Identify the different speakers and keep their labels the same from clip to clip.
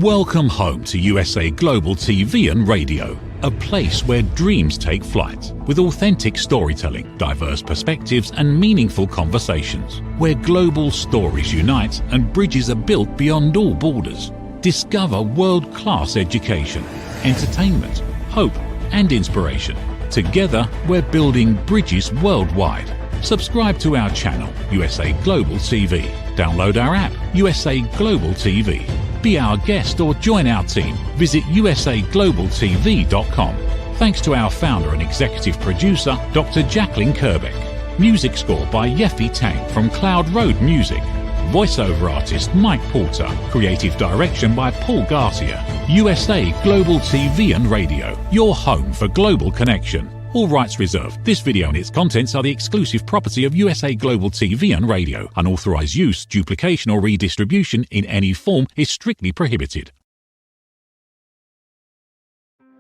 Speaker 1: Welcome home to USA Global TV and Radio, a place where dreams take flight, with authentic storytelling, diverse perspectives and meaningful conversations, where global stories unite and bridges are built beyond all borders. Discover world-class education, entertainment, hope and inspiration. Together, we're building bridges worldwide. Subscribe to our channel, USA Global TV. Download our app, USA Global TV. Be our guest or join our team. Visit usaglobaltv.com. Thanks to our founder and executive producer, Dr. Jacqueline Kerbeck. Music score by Yeffy Tang from Cloud Road Music. Voiceover artist Mike Porter. Creative direction by Paul Garcia. USA Global TV and Radio, your home for global connection. All rights reserved. This video and its contents are the exclusive property of USA Global TV and Radio. Unauthorized use, duplication or redistribution in any form is strictly prohibited.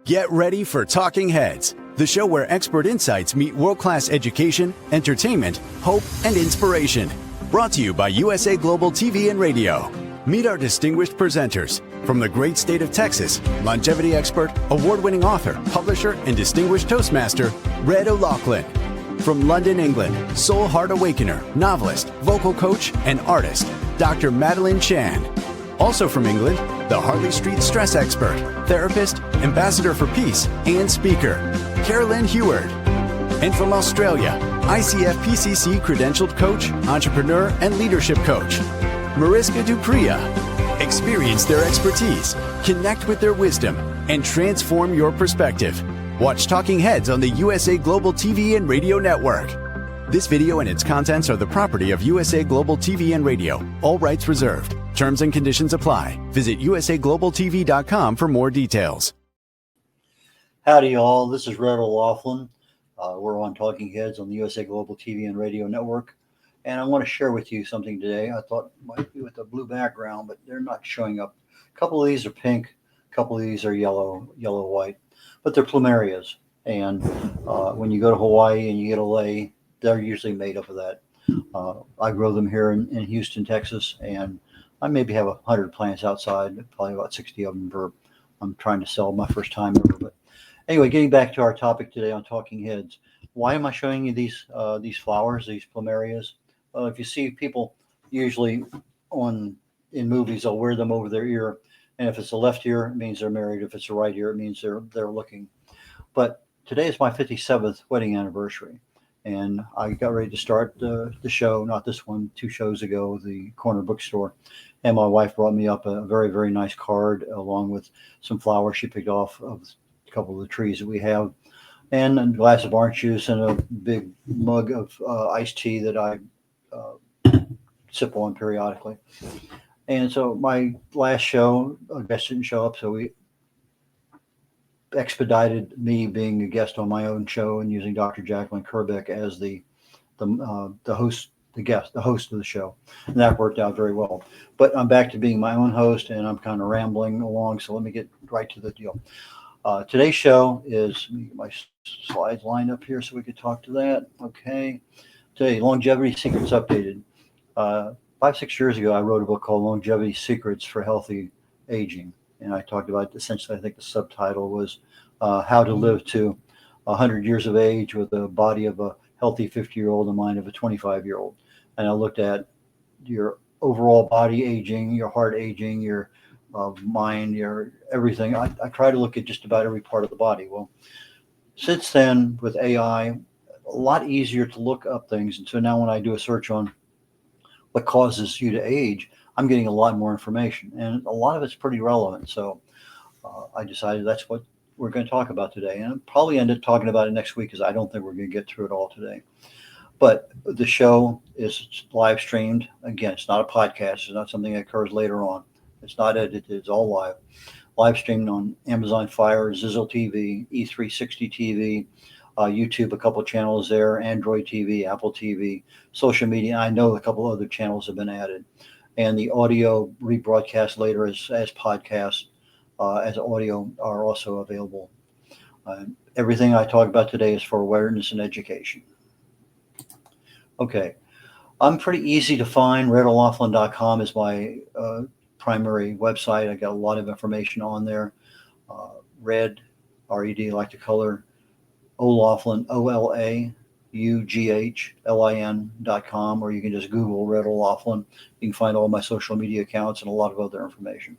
Speaker 2: Get ready for Talking Heads, the show where expert insights meet world-class education, entertainment, hope, and inspiration. Brought to you by USA Global TV and Radio. Meet our distinguished presenters. From the great state of Texas, longevity expert, award-winning author, publisher, and distinguished Toastmaster, Red O'Loughlin. From London, England, soul heart awakener, novelist, vocal coach, and artist, Dr. Madeline Chan. Also from England, the Harley Street stress expert, therapist, ambassador for peace, and speaker, Carolyn Heward. And from Australia, ICF PCC credentialed coach, entrepreneur, and leadership coach, Mariska Dupria. Experience their expertise, connect with their wisdom, and transform your perspective. Watch Talking Heads on the USA Global TV and Radio Network. This video and its contents are the property of USA Global TV and Radio. All rights reserved. Terms and conditions apply. Visit usaglobaltv.com for more details.
Speaker 3: Howdy, y'all. This is Red O'Loughlin. We're on Talking Heads on the USA Global TV and Radio Network. And I want to share with you something today. I thought it might be with a blue background, but they're not showing up. A couple of these are pink. A couple of these are yellow-white. But they're plumerias. And when you go to Hawaii and you get a lei, they're usually made up of that. I grow them here in Houston, Texas. And I maybe have 100 plants outside, probably about 60 of them I'm trying to sell my first time ever. But anyway, getting back to our topic today on Talking Heads. Why am I showing you these flowers, these plumerias? If you see people usually in movies, they'll wear them over their ear. And if it's the left ear, it means they're married. If it's the right ear, it means they're looking. But today is my 57th wedding anniversary. And I got ready to start the show, not this one, 2 shows ago, the corner bookstore. And my wife brought me up a very, very nice card along with some flowers she picked off of a couple of the trees that we have. And a glass of orange juice and a big mug of iced tea that I sip on periodically. And so my last show, a guest didn't show up, so we expedited me being a guest on my own show and using Dr. Jacqueline Kerbeck as the host, the host of the show. And that worked out very well. But I'm back to being my own host, and I'm kind of rambling along, so let me get right to the deal. Today's show is, let me get my slides lined up here so we could talk to that. Okay. Today, Longevity Secrets Updated. 5-6 years ago, I wrote a book called Longevity Secrets for Healthy Aging. And I talked about, essentially, I think the subtitle was how to live to 100 years of age with the body of a healthy 50-year-old and mind of a 25-year-old. And I looked at your overall body aging, your heart aging, your mind, your everything. I try to look at just about every part of the body. Well, since then, with AI, a lot easier to look up things. And so now when I do a search on what causes you to age, I'm getting a lot more information. And a lot of it's pretty relevant. So I decided that's what we're going to talk about today. And I'll probably end up talking about it next week because I don't think we're going to get through it all today. But the show is live streamed. Again, it's not a podcast. It's not something that occurs later on. It's not edited. It's all live. Live streamed on Amazon Fire, Zizzle TV, E360 TV, YouTube, a couple of channels there, Android TV, Apple TV, social media. I know a couple other channels have been added. And the audio rebroadcast later as podcasts, as audio are also available. Everything I talk about today is for awareness and education. Okay. I'm pretty easy to find. RedO'Loughlin.com is my primary website. I got a lot of information on there. Red, R-E-D, like the color, O'Laughlin, OLAUGHLIN.com, or you can just Google Red O'Laughlin. You can find all my social media accounts and a lot of other information.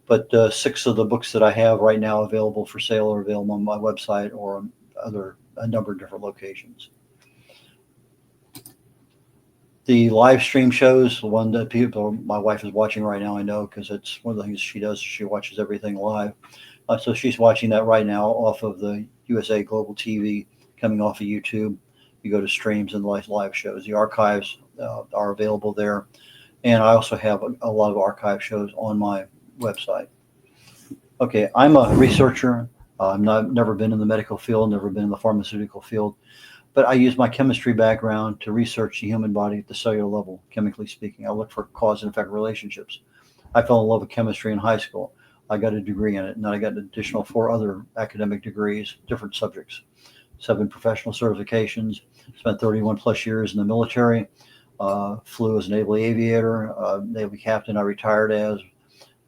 Speaker 3: But 6 of the books that I have right now available for sale are available on my website or on a number of different locations. The live stream shows, the one that my wife is watching right now, I know, because it's one of the things she does. She watches everything live. So she's watching that right now off of the USA Global TV, coming off of YouTube. You go to streams and live shows. The archives are available there. And I also have a lot of archive shows on my website. Okay, I'm a researcher. I've never been in the medical field, never been in the pharmaceutical field, but I use my chemistry background to research the human body at the cellular level, chemically speaking. I look for cause and effect relationships. I fell in love with chemistry in high school. I got a degree in it, and then I got an additional 4 other academic degrees, different subjects, 7 professional certifications, spent 31 plus years in the military, flew as a naval aviator, Navy captain I retired as,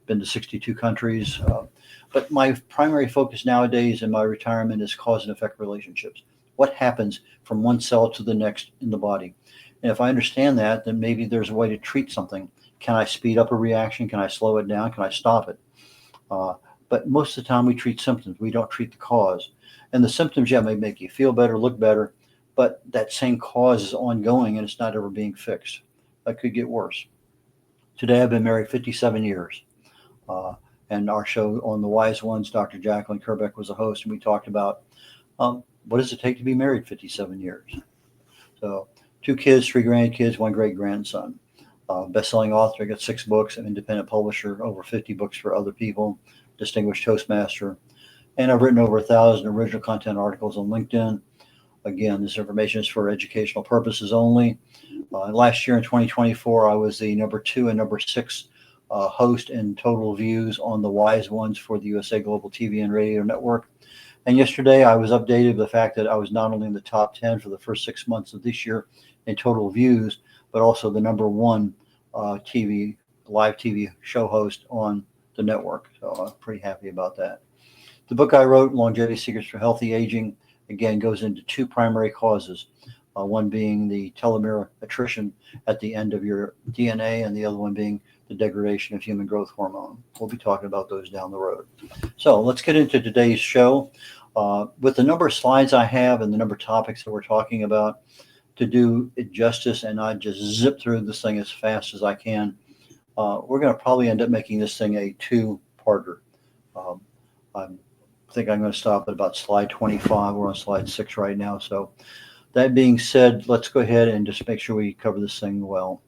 Speaker 3: been to 62 countries. But my primary focus nowadays in my retirement is cause and effect relationships. What happens from one cell to the next in the body? And if I understand that, then maybe there's a way to treat something. Can I speed up a reaction? Can I slow it down? Can I stop it? But most of the time we treat symptoms. We don't treat the cause. And the symptoms, yeah, may make you feel better, look better, but that same cause is ongoing and it's not ever being fixed. That could get worse. Today I've been married 57 years. And our show on The Wise Ones, Dr. Jacqueline Kerbeck was a host, and we talked about what does it take to be married 57 years? So 2 kids, 3 grandkids, 1 great-grandson. Best-selling author, I got 6 books, an independent publisher, over 50 books for other people, distinguished Toastmaster. And I've written over 1,000 original content articles on LinkedIn. Again, this information is for educational purposes only. Last year in 2024, I was the number 2 and number 6 host in total views on The Wise Ones for the USA Global TV and Radio Network. And yesterday I was updated with the fact that I was not only in the top 10 for the first 6 months of this year in total views, but also the number 1 live TV show host on the network. So I'm pretty happy about that. The book I wrote, Longevity Secrets for Healthy Aging, again goes into 2 primary causes. One being the telomere attrition at the end of your DNA, and the other one being the degradation of human growth hormone. We'll be talking about those down the road. So let's get into today's show. With the number of slides I have and the number of topics that we're talking about, to do it justice and not just zip through this thing as fast as I can, we're going to probably end up making this thing a 2-parter. I think I'm going to stop at about slide 25. We're on slide 6 right now. So that being said, let's go ahead and just make sure we cover this thing well.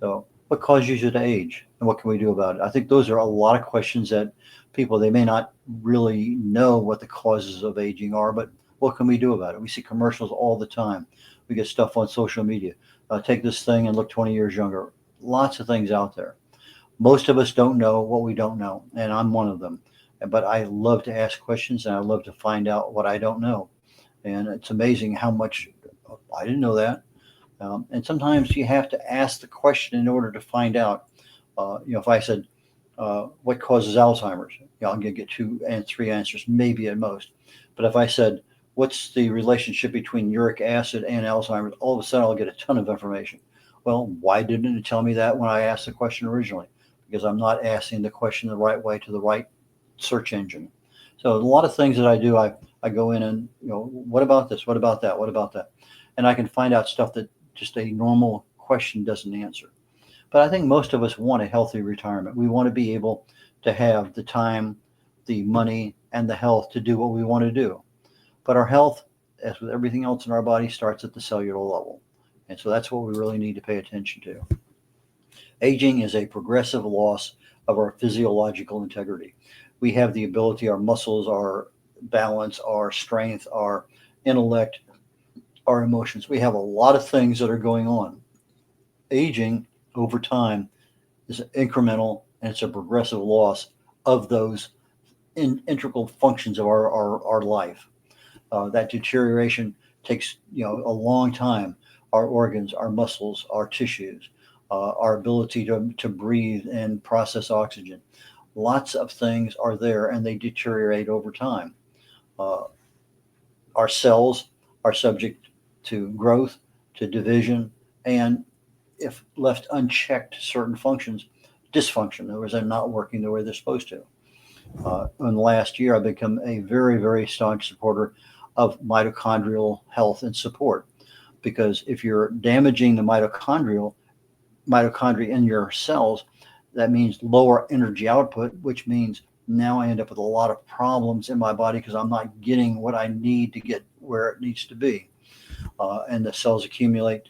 Speaker 3: So what causes you to age, and what can we do about it? I think those are a lot of questions that people, they may not really know what the causes of aging are, but what can we do about it? We see commercials all the time. We get stuff on social media. Take this thing and look 20 years younger. Lots of things out there. Most of us don't know what we don't know, and I'm one of them. But I love to ask questions, and I love to find out what I don't know. And it's amazing how much I didn't know that. And sometimes you have to ask the question in order to find out. If I said, what causes Alzheimer's? I'm going to get 2 and 3 answers, maybe at most. But if I said, what's the relationship between uric acid and Alzheimer's? All of a sudden, I'll get a ton of information. Well, why didn't it tell me that when I asked the question originally? Because I'm not asking the question the right way to the right search engine. So a lot of things that I do, I go in and, what about this? What about that? What about that? And I can find out stuff that just a normal question doesn't answer. But I think most of us want a healthy retirement. We want to be able to have the time, the money, and the health to do what we want to do. But our health, as with everything else in our body, starts at the cellular level. And so that's what we really need to pay attention to. Aging is a progressive loss of our physiological integrity. We have the ability, our muscles, our balance, our strength, our intellect, our emotions. We have a lot of things that are going on. Aging over time is incremental, and it's a progressive loss of those integral functions of our life. That deterioration takes a long time. Our organs, our muscles, our tissues, our ability to breathe and process oxygen. Lots of things are there, and they deteriorate over time. Uh, our cells are subject to growth, to division, and if left unchecked, certain functions dysfunction. In other words, they're not working the way they're supposed to. In the last year, I've become a very, very staunch supporter of mitochondrial health and support, because if you're damaging the mitochondria in your cells, that means lower energy output, which means now I end up with a lot of problems in my body because I'm not getting what I need to get where it needs to be. And the cells accumulate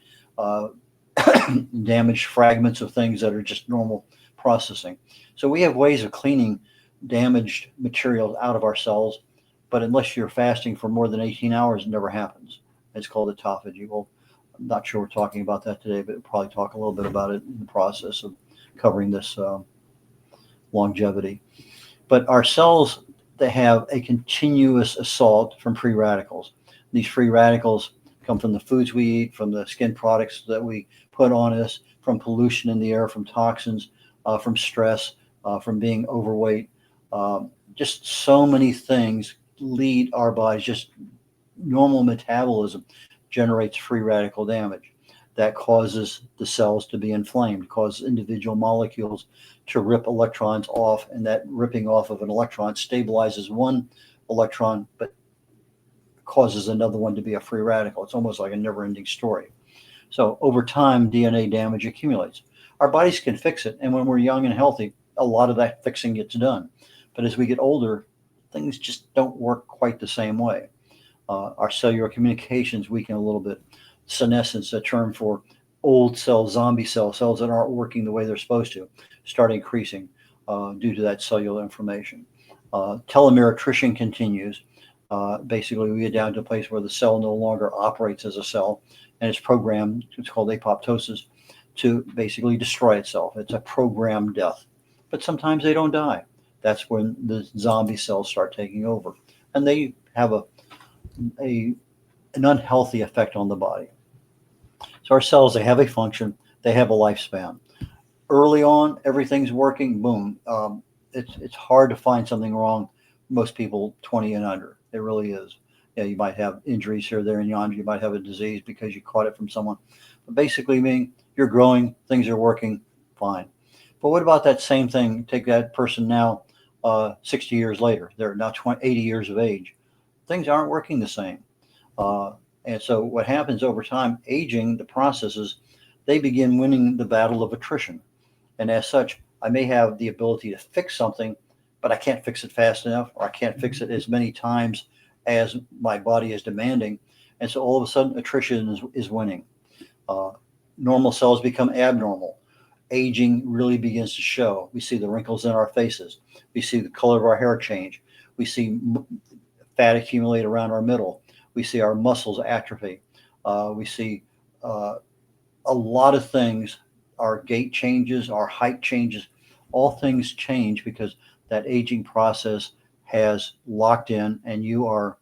Speaker 3: damaged fragments of things that are just normal processing. So we have ways of cleaning damaged materials out of our cells, but unless you're fasting for more than 18 hours, it never happens. It's called autophagy. Well, I'm not sure we're talking about that today, but we'll probably talk a little bit about it in the process of covering this longevity. But our cells, they have a continuous assault from free radicals. These free radicals come from the foods we eat, from the skin products that we put on us, from pollution in the air, from toxins, from stress, from being overweight. Just so many things lead our bodies. Just normal metabolism generates free radical damage. That causes the cells to be inflamed, causes individual molecules to rip electrons off, and that ripping off of an electron stabilizes one electron, but causes another one to be a free radical. It's almost like a never-ending story. So over time, DNA damage accumulates. Our bodies can fix it, and when we're young and healthy, a lot of that fixing gets done. But as we get older, things just don't work quite the same way. Our cellular communications weaken a little bit. Senescence, a term for old cells, zombie cells that aren't working the way they're supposed to, start increasing due to that cellular inflammation. Telomere attrition continues. Basically, we get down to a place where the cell no longer operates as a cell, and it's programmed, it's called apoptosis, to basically destroy itself. It's a programmed death. But sometimes they don't die. That's when the zombie cells start taking over. And they have an unhealthy effect on the body. So our cells, they have a function, they have a lifespan. Early on, everything's working, boom. It's hard to find something wrong. Most people 20 and under. It really is. Yeah, you might have injuries here, there, and yonder. You might have a disease because you caught it from someone. But basically, meaning you're growing, things are working fine. But what about that same thing? Take that person now, 60 years later. They're now 80 years of age. Things aren't working the same. And so what happens over time, aging, the processes, they begin winning the battle of attrition. And as such, I may have the ability to fix something, but I can't fix it fast enough, or I can't fix it as many times as my body is demanding. And so all of a sudden, attrition is winning. Normal cells become abnormal. Aging really begins to show. We see the wrinkles in our faces. We see the color of our hair change. We see fat accumulate around our middle. We see our muscles atrophy. We see a lot of things. Our gait changes, our height changes. All things change because that aging process has locked in and you are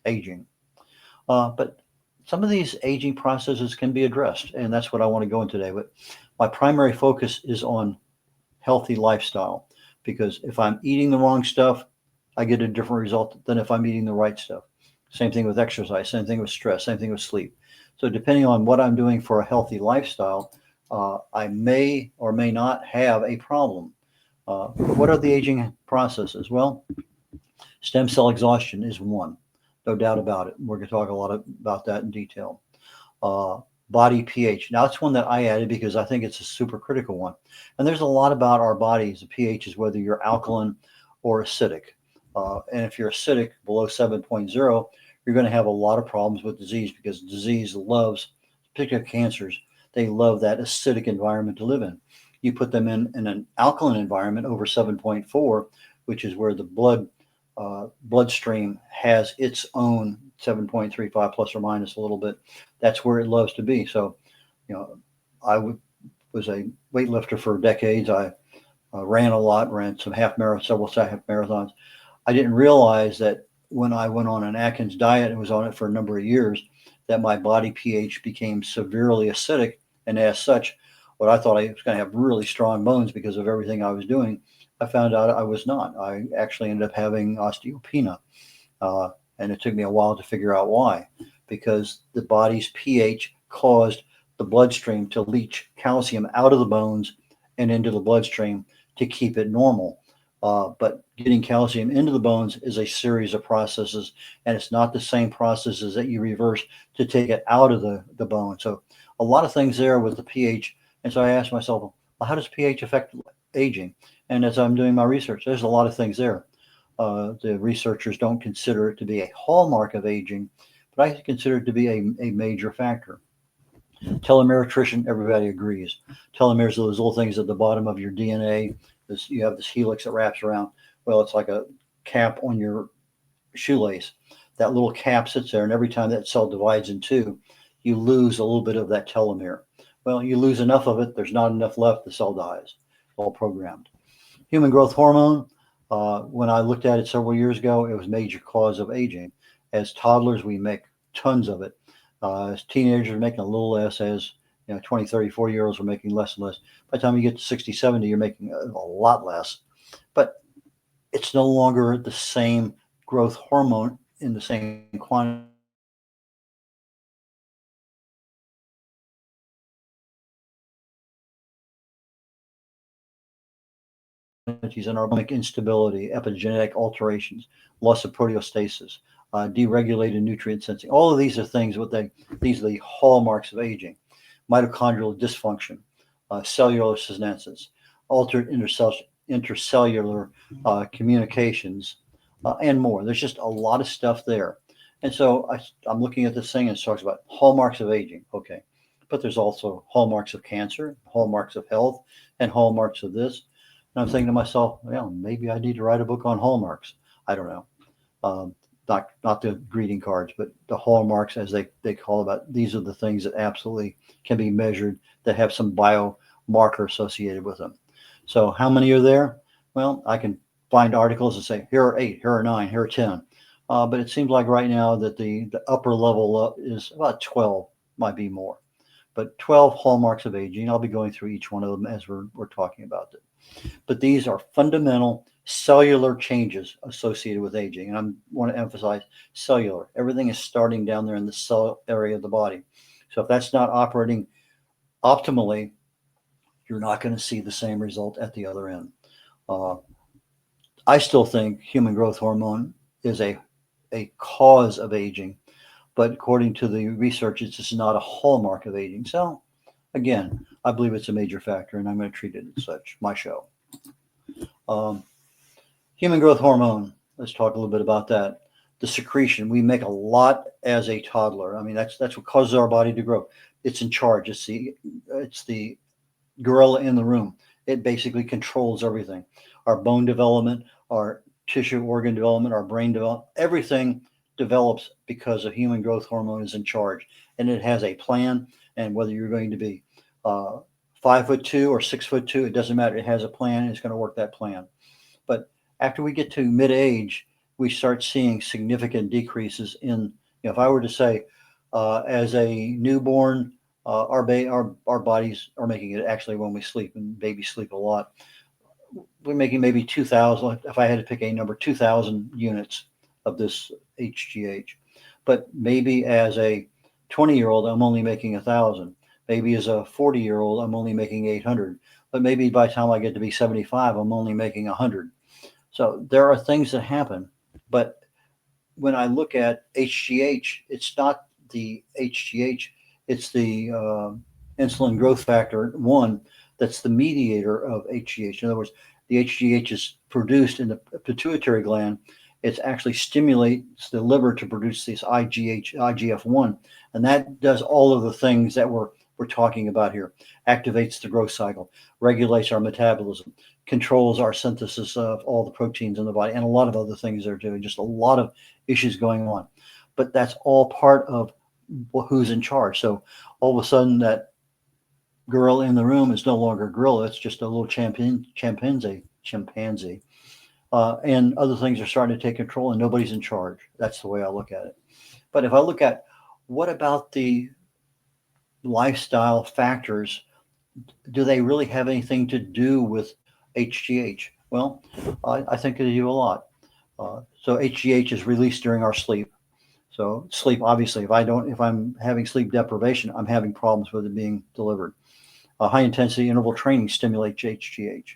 Speaker 3: aging. But some of these aging processes can be addressed, and that's what I want to go into today. But my primary focus is on healthy lifestyle, because if I'm eating the wrong stuff, I get a different result than if I'm eating the right stuff. Same thing with exercise, same thing with stress, same thing with sleep. So depending on what I'm doing for a healthy lifestyle, I may or may not have a problem. But what are the aging processes? Well, stem cell exhaustion is one, no doubt about it. We're going to talk a lot about that in detail. Body pH. Now, it's one that I added because I think it's a super critical one. And there's a lot about our bodies. The pH is whether you're alkaline or acidic. And if you're acidic below 7.0, you're going to have a lot of problems with disease, because disease loves, particularly cancers, they love that acidic environment to live in. You put them in an alkaline environment over 7.4, which is where the bloodstream has its own 7.35 plus or minus a little bit. That's where it loves to be. So, I was a weightlifter for decades. I ran a lot, ran some several half marathons. I didn't realize that when I went on an Atkins diet and was on it for a number of years, that my body pH became severely acidic. And as such, what I thought I was going to have really strong bones because of everything I was doing, I found out I was not. I actually ended up having osteopenia. And it took me a while to figure out why, because the body's pH caused the bloodstream to leach calcium out of the bones and into the bloodstream to keep it normal. But getting calcium into the bones is a series of processes, and it's not the same processes that you reverse to take it out of the bone. So a lot of things there with the pH. And so I asked myself, well, how does pH affect aging? And as I'm doing my research, there's a lot of things there. The researchers don't consider it to be a hallmark of aging, but I consider it to be a major factor. Telomere attrition, everybody agrees. Telomeres are those little things at the bottom of your DNA. You have this helix that wraps around. Well, it's like a cap on your shoelace. That little cap sits there, and every time that cell divides in two, you lose a little bit of that telomere. Well, you lose enough of it, there's not enough left, the cell dies. It's all programmed. Human growth hormone, when I looked at it several years ago, it was a major cause of aging. As toddlers, we make tons of it. As teenagers, we're making a little less. As 20, 30, 40-year-olds are making less and less. By the time you get to 60, 70, you're making a lot less. But it's no longer the same growth hormone in the same quantity. In our instability, epigenetic alterations, loss of proteostasis, deregulated nutrient sensing. All of these are things. These are the hallmarks of aging: mitochondrial dysfunction, cellular senescence, altered intercellular communications, and more. There's just a lot of stuff there. And so I'm looking at this thing, and it talks about hallmarks of aging. Okay, but there's also hallmarks of cancer, hallmarks of health, and hallmarks of this. And I'm thinking to myself, well, maybe I need to write a book on hallmarks. I don't know. Not the greeting cards, but the hallmarks, as they call about. These are the things that absolutely can be measured, that have some biomarker associated with them. So how many are there? Well, I can find articles and say, here are 8, here are 9, here are 10. But it seems like right now that the upper level is about 12, might be more. But 12 hallmarks of aging. I'll be going through each one of them as we're talking about it. But these are fundamental cellular changes associated with aging. And I want to emphasize cellular. Everything is starting down there in the cell area of the body. So if that's not operating optimally, you're not going to see the same result at the other end. I still think human growth hormone is a cause of aging, but according to the research, it's just not a hallmark of aging. So again, I believe it's a major factor, and I'm going to treat it as such. My show. Human growth hormone. Let's talk a little bit about that. The secretion. We make a lot as a toddler. I mean, that's what causes our body to grow. It's in charge. It's the gorilla in the room. It basically controls everything. Our bone development, our tissue organ development, our brain development, everything develops because a human growth hormone is in charge, and it has a plan. And whether you're going to be 5'2" or 6'2", it doesn't matter. It has a plan. It's going to work that plan. But after we get to mid-age, we start seeing significant decreases in. If I were to say, as a newborn, our bodies are making it actually when we sleep, and babies sleep a lot. We're making maybe 2,000. If I had to pick a number, 2,000 units of this HGH. But maybe as a 20-year-old, I'm only making 1,000. Maybe as a 40-year-old, I'm only making 800. But maybe by the time I get to be 75, I'm only making 100. So there are things that happen. But when I look at HGH, it's not the HGH, it's the insulin growth factor 1 that's the mediator of HGH. In other words, the HGH is produced in the pituitary gland. It actually stimulates the liver to produce this IGF-1, and that does all of the things that we're talking about here. Activates the growth cycle, regulates our metabolism, controls our synthesis of all the proteins in the body, and a lot of other things there too. Just a lot of issues going on. But that's all part of who's in charge. So all of a sudden that gorilla in the room is no longer a gorilla. It's just a little chimpanzee. And other things are starting to take control, and nobody's in charge. That's the way I look at it. But if I look at what about the lifestyle factors do they really have anything to do with HGH? Well, I think they do a lot. So HGH is released during our sleep. So sleep, obviously, if I'm having sleep deprivation, I'm having problems with it being delivered. High intensity interval training stimulates HGH.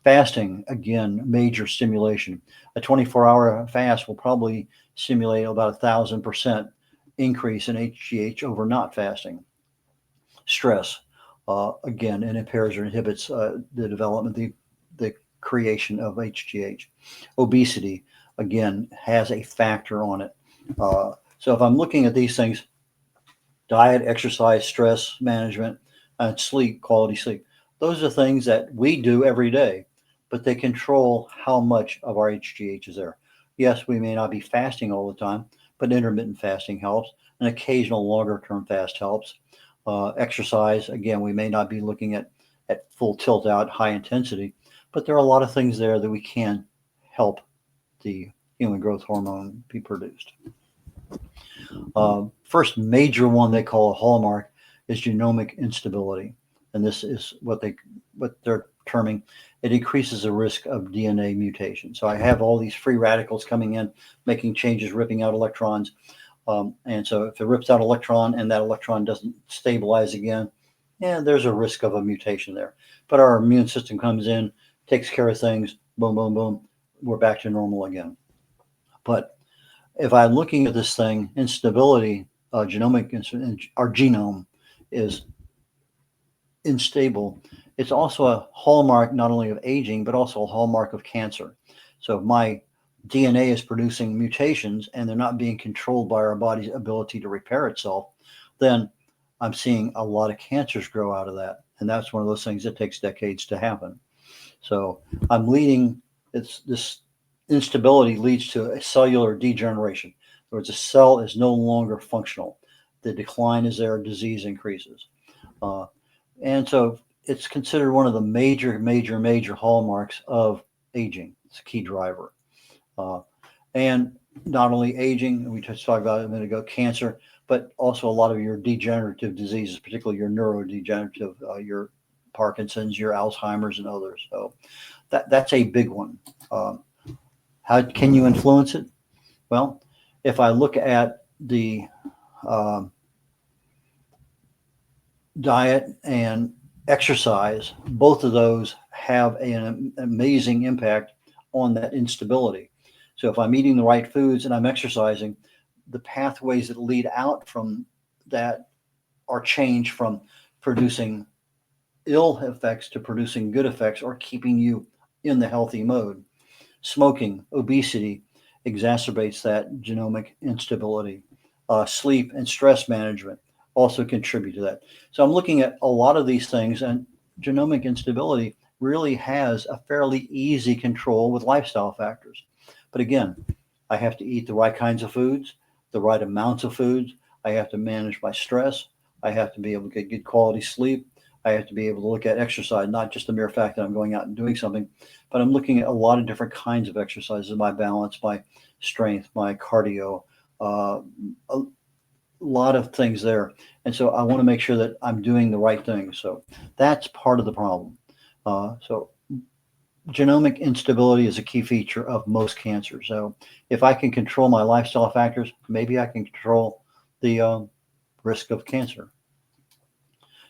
Speaker 3: Fasting, again, major stimulation. A 24-hour fast will probably stimulate about 1,000% increase in HGH over not fasting. Stress, again, it impairs or inhibits the development, the creation of HGH. Obesity, again, has a factor on it. So if I'm looking at these things, diet, exercise, stress management, and sleep, quality sleep, those are things that we do every day, but they control how much of our HGH is there. Yes, we may not be fasting all the time, but intermittent fasting helps. An occasional longer term fast helps. Exercise, again, we may not be looking at full tilt out, high intensity, but there are a lot of things there that we can help the human growth hormone be produced. First major one they call a hallmark is genomic instability, and this is what they're terming. It increases the risk of DNA mutation. So I have all these free radicals coming in, making changes, ripping out electrons, and so if it rips out electron and that electron doesn't stabilize again, yeah, there's a risk of a mutation there. But our immune system comes in, takes care of things, boom, boom, boom, we're back to normal again. But if I'm looking at this thing, instability, our genome is unstable. It's also a hallmark not only of aging, but also a hallmark of cancer. So if my DNA is producing mutations and they're not being controlled by our body's ability to repair itself, then I'm seeing a lot of cancers grow out of that. And that's one of those things that takes decades to happen. So this instability leads to a cellular degeneration. In other words, a cell is no longer functional. The decline is there, disease increases. And so it's considered one of the major hallmarks of aging. It's a key driver. And not only aging, we just talked about it a minute ago, cancer, but also a lot of your degenerative diseases, particularly your neurodegenerative, your Parkinson's, your Alzheimer's, and others. So that's a big one. How can you influence it? Well, if I look at the diet and exercise, both of those have an amazing impact on that instability. So if I'm eating the right foods and I'm exercising, the pathways that lead out from that are changed from producing ill effects to producing good effects or keeping you in the healthy mode. Smoking, obesity exacerbates that genomic instability. Sleep and stress management also contribute to that. So I'm looking at a lot of these things, and genomic instability really has a fairly easy control with lifestyle factors. But again, I have to eat the right kinds of foods, the right amounts of foods. I have to manage my stress. I have to be able to get good quality sleep. I have to be able to look at exercise, not just the mere fact that I'm going out and doing something, but I'm looking at a lot of different kinds of exercises, my balance, my strength, my cardio, a lot of things there. And so I want to make sure that I'm doing the right thing. So that's part of the problem. So genomic instability is a key feature of most cancers. So if I can control my lifestyle factors, maybe I can control the risk of cancer.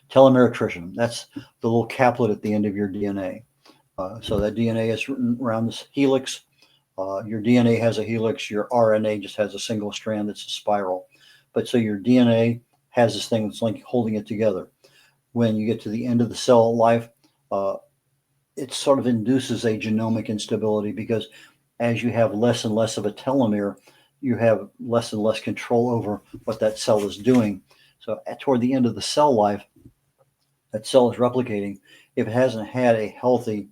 Speaker 3: Telomere attrition, that's the little caplet at the end of your DNA. So that DNA is written around this helix. Your DNA has a helix. Your RNA just has a single strand that's a spiral. But so your DNA has this thing that's like holding it together. When you get to the end of the cell life, it sort of induces a genomic instability because as you have less and less of a telomere, you have less and less control over what that cell is doing. So toward the end of the cell life, that cell is replicating. If it hasn't had a healthy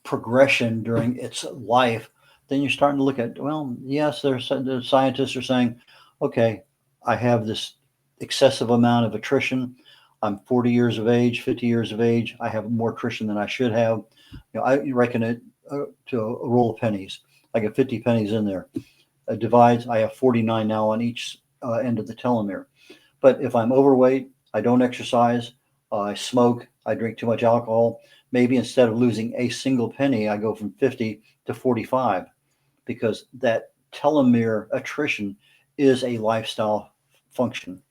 Speaker 3: progression during its life, then you're starting to look at, well, yes, the scientists are saying, okay, I have this excessive amount of attrition. I'm 40 years of age, 50 years of age. I have more attrition than I should have. I reckon it to a roll of pennies. I get 50 pennies in there. It divides. I have 49 now on each end of the telomere. But if I'm overweight, I don't exercise, I smoke, I drink too much alcohol. Maybe instead of losing a single penny, I go from 50 to 45 because that telomere attrition is a lifestyle function.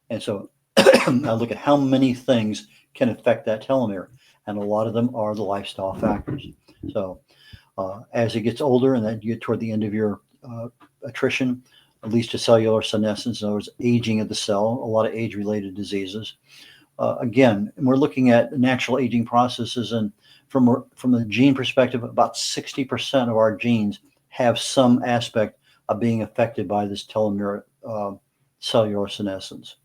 Speaker 3: And so I look at how many things can affect that telomere, and a lot of them are the lifestyle factors. So as it gets older and then you get toward the end of your attrition, at least to cellular senescence, in other words, aging of the cell, a lot of age-related diseases. Again, we're looking at natural aging processes, and from the gene perspective, about 60% of our genes have some aspect of being affected by this telomere cellular senescence.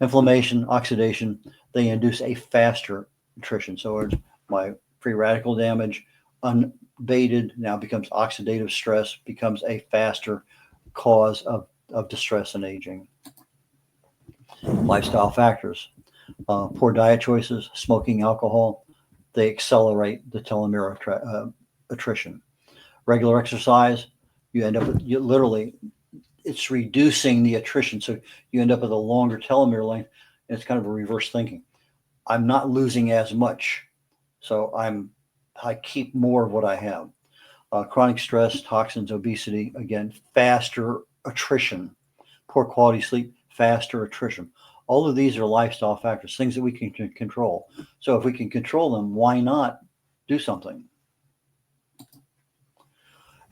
Speaker 3: Inflammation, oxidation, they induce a faster attrition. So it's my free radical damage, unabated, now becomes oxidative stress, becomes a faster cause of distress and aging. Lifestyle factors, poor diet choices, smoking, alcohol, they accelerate the telomere attrition. Regular exercise, you end up with, literally, it's reducing the attrition. So you end up with a longer telomere length. And it's kind of a reverse thinking. I'm not losing as much. So I keep more of what I have. Chronic stress, toxins, obesity, again, faster attrition. Poor quality sleep, faster attrition. All of these are lifestyle factors, things that we can control. So if we can control them, why not do something?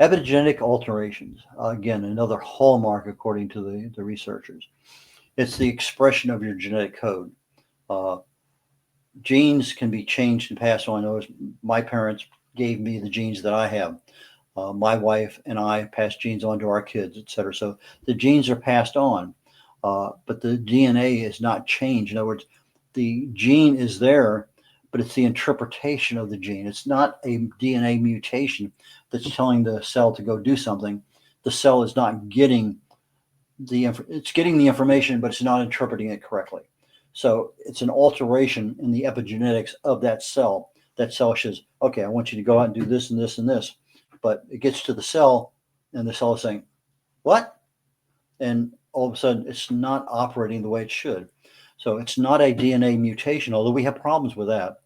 Speaker 3: Epigenetic alterations, again, another hallmark according to the researchers. It's the expression of your genetic code. Genes can be changed and passed on. I know my parents gave me the genes that I have. My wife and I pass genes on to our kids, et cetera. So the genes are passed on, but the DNA is not changed. In other words, the gene is there, but it's the interpretation of the gene. It's not a DNA mutation that's telling the cell to go do something. The cell is not getting it's getting the information, but it's not interpreting it correctly. So it's an alteration in the epigenetics of that cell. That cell says, okay, I want you to go out and do this and this and this. But it gets to the cell, and the cell is saying, what? And all of a sudden, it's not operating the way it should. So it's not a DNA mutation, although we have problems with that.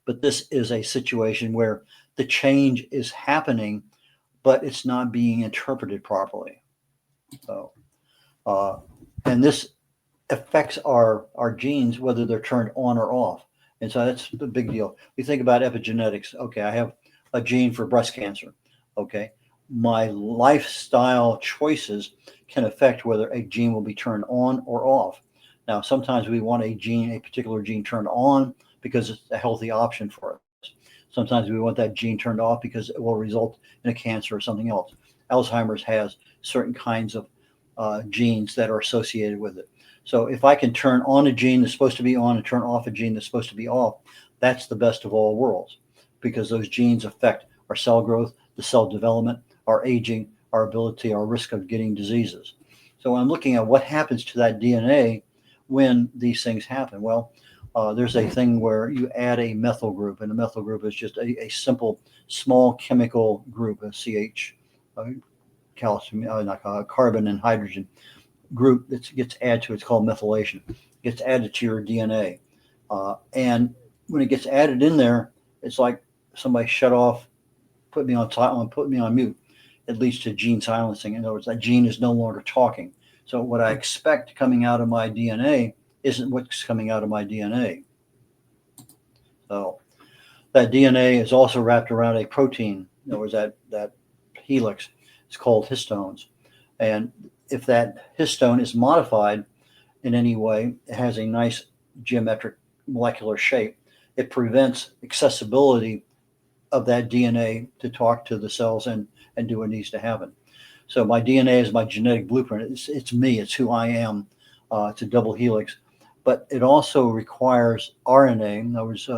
Speaker 3: But this is a situation where the change is happening, but it's not being interpreted properly. So, and this affects our genes, whether they're turned on or off. And so that's the big deal. We think about epigenetics. Okay, I have a gene for breast cancer. Okay, my lifestyle choices can affect whether a gene will be turned on or off. Now, sometimes we want a particular gene turned on because it's a healthy option for us. Sometimes we want that gene turned off because it will result in a cancer or something else. Alzheimer's has certain kinds of genes that are associated with it. So if I can turn on a gene that's supposed to be on and turn off a gene that's supposed to be off, that's the best of all worlds, because those genes affect our cell growth, the cell development, our aging, our ability, our risk of getting diseases. So I'm looking at what happens to that DNA when these things happen. Well, there's a thing where you add a methyl group, and a methyl group is just a simple, small chemical group, a CH, calcium, carbon and hydrogen group that gets added to. It's called methylation. It gets added to your DNA, and when it gets added in there, it's like somebody shut off, put me on silent, put me on mute. It leads to gene silencing. In other words, that gene is no longer talking. So what I expect coming out of my DNA isn't what's coming out of my DNA. So that DNA is also wrapped around a protein. In other words, that helix is called histones. And if that histone is modified in any way, it has a nice geometric molecular shape. It prevents accessibility of that DNA to talk to the cells and do what needs to happen. So my DNA is my genetic blueprint. It's me. It's who I am. It's a double helix. But it also requires RNA. In other words,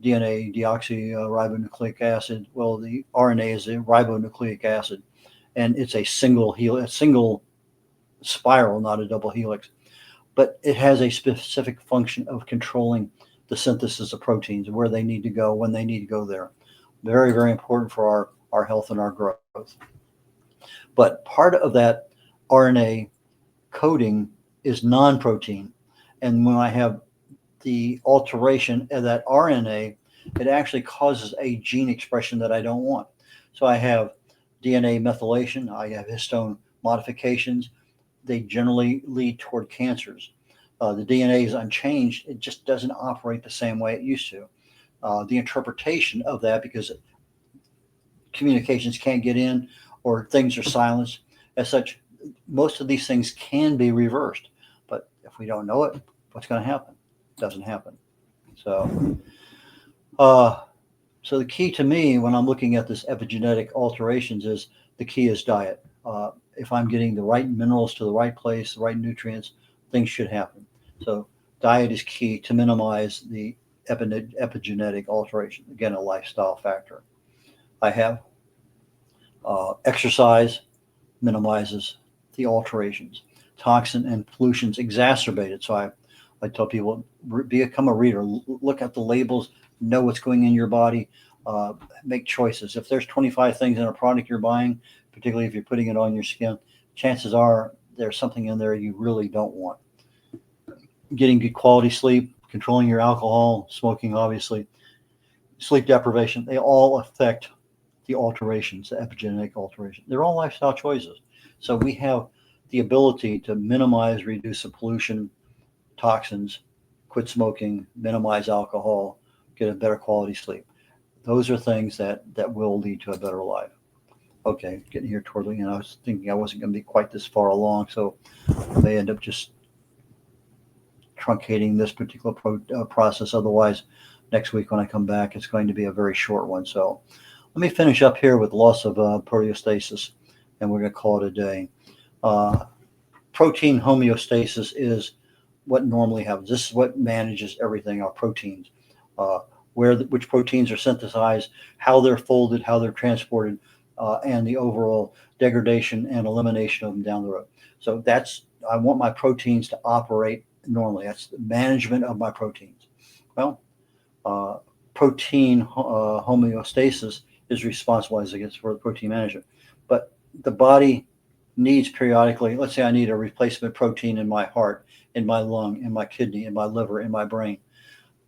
Speaker 3: DNA, deoxyribonucleic acid. Well, the RNA is a ribonucleic acid, and it's a single spiral, not a double helix. But it has a specific function of controlling the synthesis of proteins, where they need to go, when they need to go there. Very, very important for our health and our growth. But part of that RNA coding is non-protein. And when I have the alteration of that RNA, it actually causes a gene expression that I don't want. So I have DNA methylation, I have histone modifications. They generally lead toward cancers. The DNA is unchanged. It just doesn't operate the same way it used to. The interpretation of that, because communications can't get in or things are silenced, as such, most of these things can be reversed. But if we don't know it, what's going to happen? It doesn't happen. So, so the key to me when I'm looking at this epigenetic alterations is the key is diet. If I'm getting the right minerals to the right place, the right nutrients, things should happen. So diet is key to minimize the epigenetic alteration. Again, a lifestyle factor. I have exercise minimizes the alterations. Toxin and pollutions exacerbate it. So I tell people, become a reader, look at the labels, know what's going in your body, make choices. If there's 25 things in a product you're buying, particularly if you're putting it on your skin, chances are there's something in there you really don't want. Getting good quality sleep, controlling your alcohol, smoking, obviously, sleep deprivation, they all affect the alterations, the epigenetic alteration. They're all lifestyle choices. So we have the ability to minimize, reduce the pollution, toxins, quit smoking, minimize alcohol, get a better quality sleep. Those are things that will lead to a better life. Okay, getting here toward the end. I was thinking I wasn't going to be quite this far along, so I may end up just truncating this particular process. Otherwise, next week when I come back, it's going to be a very short one. So let me finish up here with loss of proteostasis, and we're going to call it a day. Protein homeostasis is what normally happens. This is what manages everything, our proteins, which proteins are synthesized, how they're folded, how they're transported, and the overall degradation and elimination of them down the road. So I want my proteins to operate normally. That's the management of my proteins. Well, protein homeostasis is responsible, as I guess, for the protein management. But the body needs periodically, let's say I need a replacement protein in my heart, in my lung, in my kidney, in my liver, in my brain.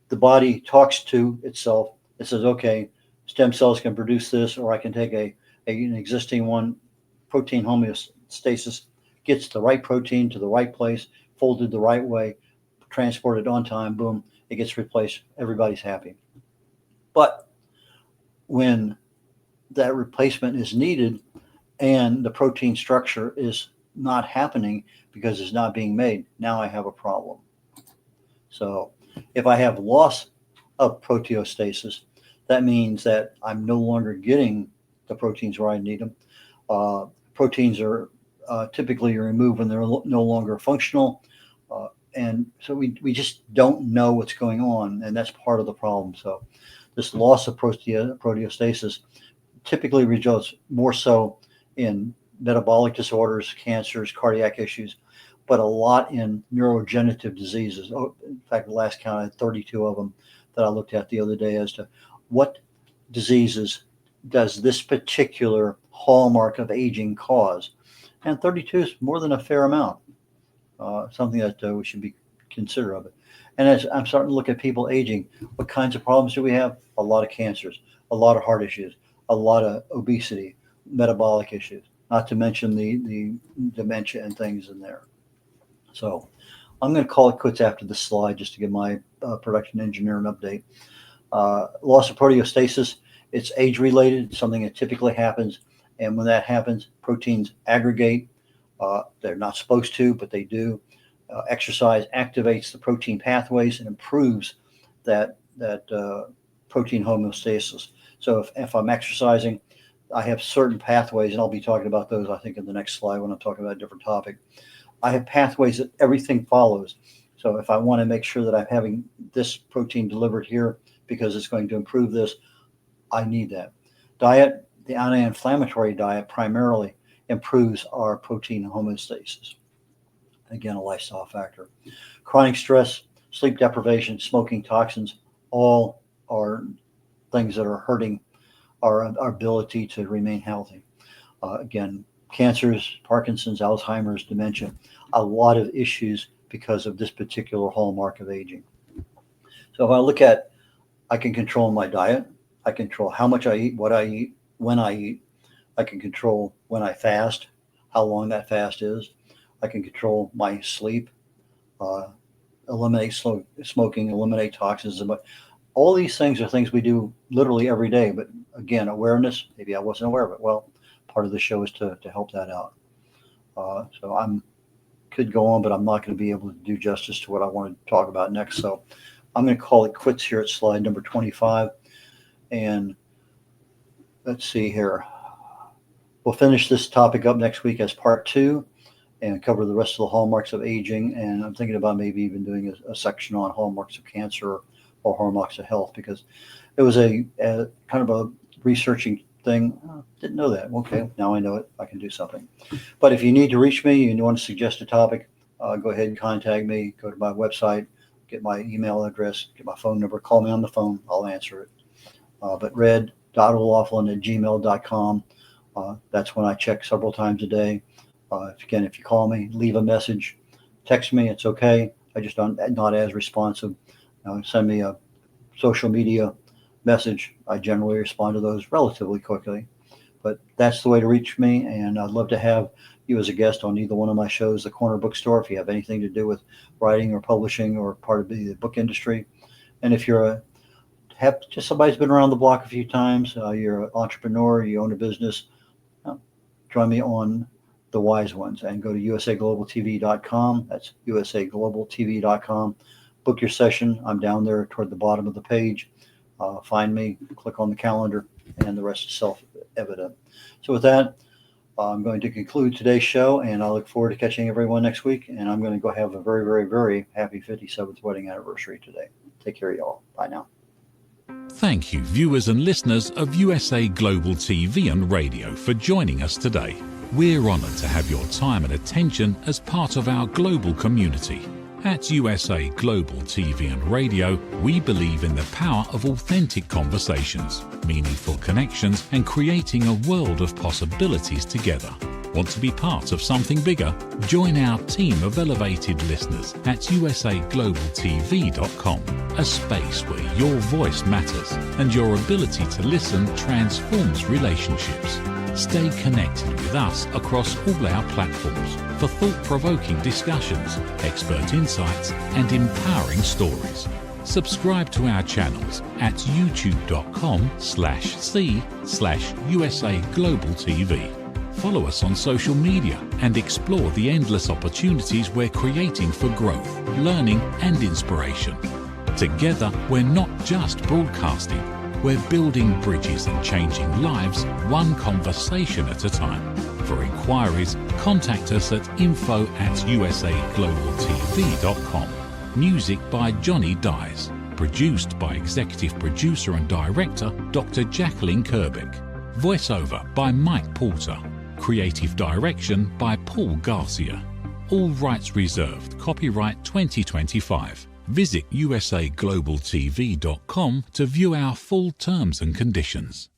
Speaker 3: The body talks to itself. It says, okay, stem cells can produce this, or I can take an existing one. Protein homeostasis gets the right protein to the right place, folded the right way, transported on time, boom, it gets replaced. Everybody's happy. But when that replacement is needed and the protein structure is not happening because it's not being made, now I have a problem. So if I have loss of proteostasis, that means that I'm no longer getting the proteins where I need them. Proteins are typically removed when they're no longer functional. And so we just don't know what's going on, and that's part of the problem. So this loss of proteostasis typically results more so in metabolic disorders, cancers, cardiac issues, but a lot in neurodegenerative diseases. In fact, the last count I had 32 of them that I looked at the other day as to what diseases does this particular hallmark of aging cause. And 32 is more than a fair amount, something that we should be considerate of it. And as I'm starting to look at people aging, what kinds of problems do we have? A lot of cancers, a lot of heart issues, a lot of obesity, metabolic issues, not to mention the dementia and things in there. So I'm going to call it quits after this slide just to give my production engineer an update. Loss of proteostasis, it's age-related, something that typically happens. And when that happens, proteins aggregate. They're not supposed to, but they do. Exercise activates the protein pathways and improves that protein homeostasis. So if I'm exercising, I have certain pathways, and I'll be talking about those, I think, in the next slide when I'm talking about a different topic. I have pathways that everything follows. So if I want to make sure that I'm having this protein delivered here because it's going to improve this, I need that. Diet, the anti-inflammatory diet primarily improves our protein homeostasis. Again, a lifestyle factor. Chronic stress, sleep deprivation, smoking, toxins, all are things that are hurting our ability to remain healthy. Again, cancers, Parkinson's, Alzheimer's, dementia, a lot of issues because of this particular hallmark of aging. So if I look at, I can control my diet. I control how much I eat, what I eat, when I eat. I can control when I fast, how long that fast is. I can control my sleep, eliminate smoking, eliminate toxins. All these things are things we do literally every day. But again, awareness, maybe I wasn't aware of it. Well, part of the show is to help that out. So I'm could go on, but I'm not going to be able to do justice to what I want to talk about next. So I'm going to call it quits here at slide number 25. And let's see here. We'll finish this topic up next week as part 2 and cover the rest of the hallmarks of aging. And I'm thinking about maybe even doing a section on hallmarks of cancer or hallmarks of health, because it was a kind of a researching thing. Didn't know that. Okay, now I know it. I can do something. But if you need to reach me and you want to suggest a topic, go ahead and contact me. Go to my website, get my email address, get my phone number, call me on the phone. I'll answer it. But red.o'laughlin@gmail.com. That's when I check several times a day. If you call me, leave a message, text me, it's okay. I just not as responsive. Send me a social media message. I generally respond to those relatively quickly. But that's the way to reach me, and I'd love to have you as a guest on either one of my shows, The Corner Bookstore, if you have anything to do with writing or publishing or part of the book industry. And if you're just somebody's been around the block a few times, you're an entrepreneur, you own a business, join me on The Wise Ones and go to usaglobaltv.com. That's usaglobaltv.com. Book your session. I'm down there toward the bottom of the page. Find me, click on the calendar, and the rest is self-evident. So with that, I'm going to conclude today's show, and I look forward to catching everyone next week. And I'm going to go have a very, very, very happy 57th wedding anniversary today. Take care, y'all. Bye now.
Speaker 1: Thank you, viewers and listeners of USA Global TV and Radio, for joining us today. We're honoured to have your time and attention as part of our global community. At USA Global TV and Radio, we believe in the power of authentic conversations, meaningful connections, and creating a world of possibilities together. Want to be part of something bigger? Join our team of elevated listeners at usaglobaltv.com, a space where your voice matters and your ability to listen transforms relationships. Stay connected with us across all our platforms for thought-provoking discussions, expert insights, and empowering stories. Subscribe to our channels at youtube.com/c/USAGlobalTV. Follow us on social media and explore the endless opportunities we're creating for growth, learning, and inspiration. Together, we're not just broadcasting, we're building bridges and changing lives one conversation at a time. For inquiries, contact us at info@usaglobaltv.com. Music by Johnny Dies. Produced by Executive Producer and Director Dr. Jacqueline Kerbeck. Voiceover by Mike Porter. Creative Direction by Paul Garcia. All rights reserved. Copyright 2025. Visit usaglobaltv.com to view our full terms and conditions.